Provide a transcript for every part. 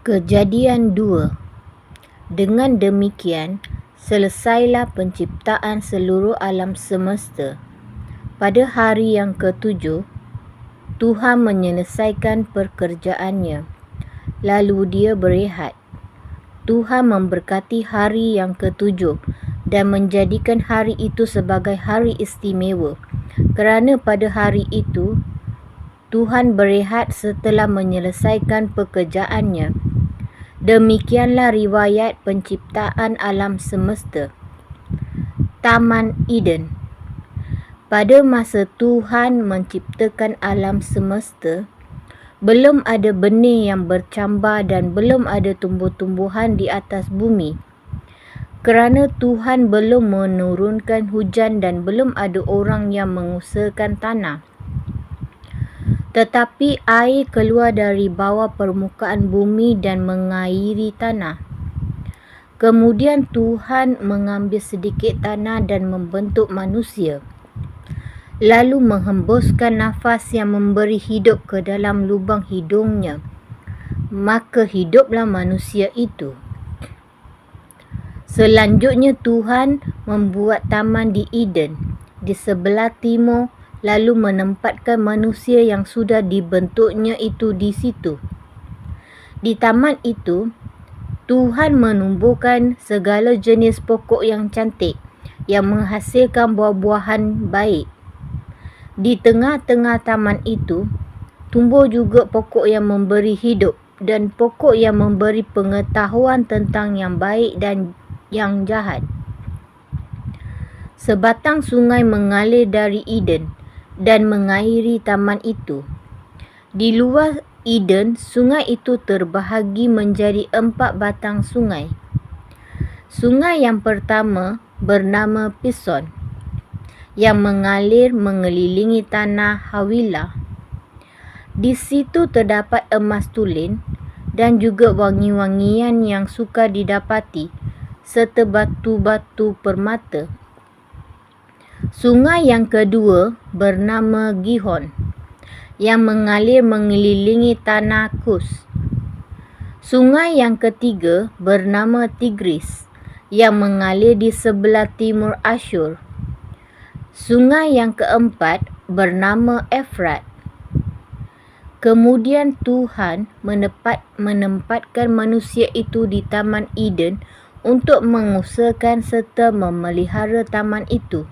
Kejadian 2. Dengan demikian, selesailah penciptaan seluruh alam semesta. Pada hari yang ketujuh, Tuhan menyelesaikan pekerjaannya. Lalu dia berehat. Tuhan memberkati hari yang ketujuh dan menjadikan hari itu sebagai hari istimewa, kerana pada hari itu Tuhan berehat setelah menyelesaikan pekerjaannya. Demikianlah riwayat penciptaan alam semesta. Taman Eden. Pada masa Tuhan menciptakan alam semesta, belum ada benih yang bercambar dan belum ada tumbuh-tumbuhan di atas bumi. Kerana Tuhan belum menurunkan hujan dan belum ada orang yang mengusahakan tanah. Tetapi air keluar dari bawah permukaan bumi dan mengairi tanah. Kemudian Tuhan mengambil sedikit tanah dan membentuk manusia. Lalu menghembuskan nafas yang memberi hidup ke dalam lubang hidungnya. Maka hiduplah manusia itu. Selanjutnya Tuhan membuat taman di Eden, di sebelah timur, lalu menempatkan manusia yang sudah dibentuknya itu di situ. Di taman itu, Tuhan menumbuhkan segala jenis pokok yang cantik, yang menghasilkan buah-buahan baik. Di tengah-tengah taman itu, tumbuh juga pokok yang memberi hidup dan pokok yang memberi pengetahuan tentang yang baik dan yang jahat. Sebatang sungai mengalir dari Eden dan mengairi taman itu. Di luar Eden, sungai itu terbahagi menjadi 4 batang sungai. Sungai yang pertama bernama Pison, yang mengalir mengelilingi tanah Hawilah. Di situ terdapat emas tulen dan juga wangi-wangian yang sukar didapati, serta batu-batu permata. Sungai yang kedua bernama Gihon, yang mengalir mengelilingi tanah Kus. Sungai yang ketiga bernama Tigris, yang mengalir di sebelah timur Asyur. Sungai yang keempat bernama Efrat. Kemudian Tuhan menempatkan manusia itu di Taman Eden untuk mengusahakan serta memelihara taman itu.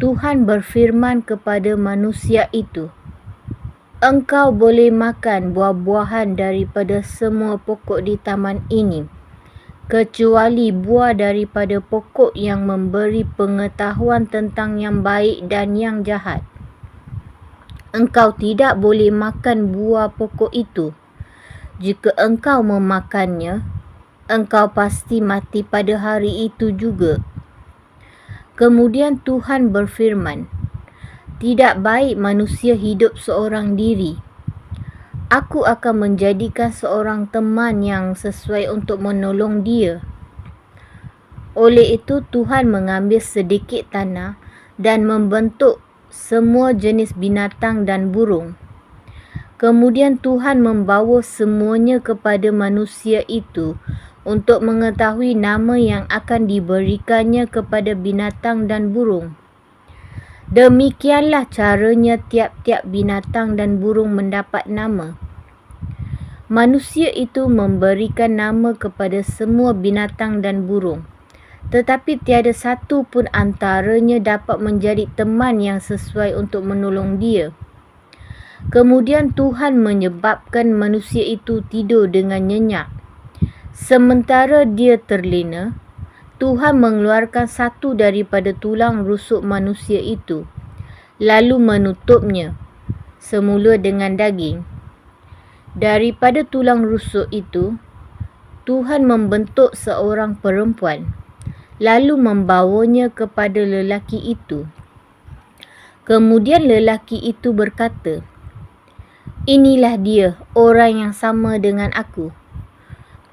Tuhan berfirman kepada manusia itu, "Engkau boleh makan buah-buahan daripada semua pokok di taman ini, kecuali buah daripada pokok yang memberi pengetahuan tentang yang baik dan yang jahat. Engkau tidak boleh makan buah pokok itu. Jika engkau memakannya, engkau pasti mati pada hari itu juga." Kemudian Tuhan berfirman, "Tidak baik manusia hidup seorang diri. Aku akan menjadikan seorang teman yang sesuai untuk menolong dia." Oleh itu Tuhan mengambil sedikit tanah dan membentuk semua jenis binatang dan burung. Kemudian Tuhan membawa semuanya kepada manusia itu untuk mengetahui nama yang akan diberikannya kepada binatang dan burung. Demikianlah caranya tiap-tiap binatang dan burung mendapat nama. Manusia itu memberikan nama kepada semua binatang dan burung, tetapi tiada satu pun antaranya dapat menjadi teman yang sesuai untuk menolong dia. Kemudian Tuhan menyebabkan manusia itu tidur dengan nyenyak. Sementara dia terlena, Tuhan mengeluarkan satu daripada tulang rusuk manusia itu, lalu menutupnya, semula dengan daging. Daripada tulang rusuk itu, Tuhan membentuk seorang perempuan, lalu membawanya kepada lelaki itu. Kemudian lelaki itu berkata, "Inilah dia, orang yang sama dengan aku.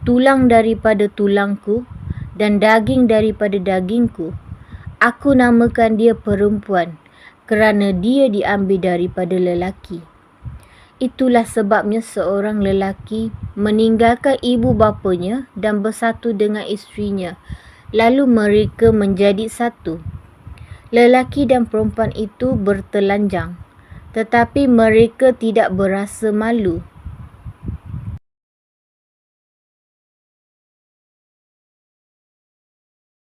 Tulang daripada tulangku dan daging daripada dagingku. Aku namakan dia perempuan, kerana dia diambil daripada lelaki." Itulah sebabnya seorang lelaki meninggalkan ibu bapanya dan bersatu dengan isterinya. Lalu mereka menjadi satu. Lelaki dan perempuan itu bertelanjang, tetapi mereka tidak berasa malu.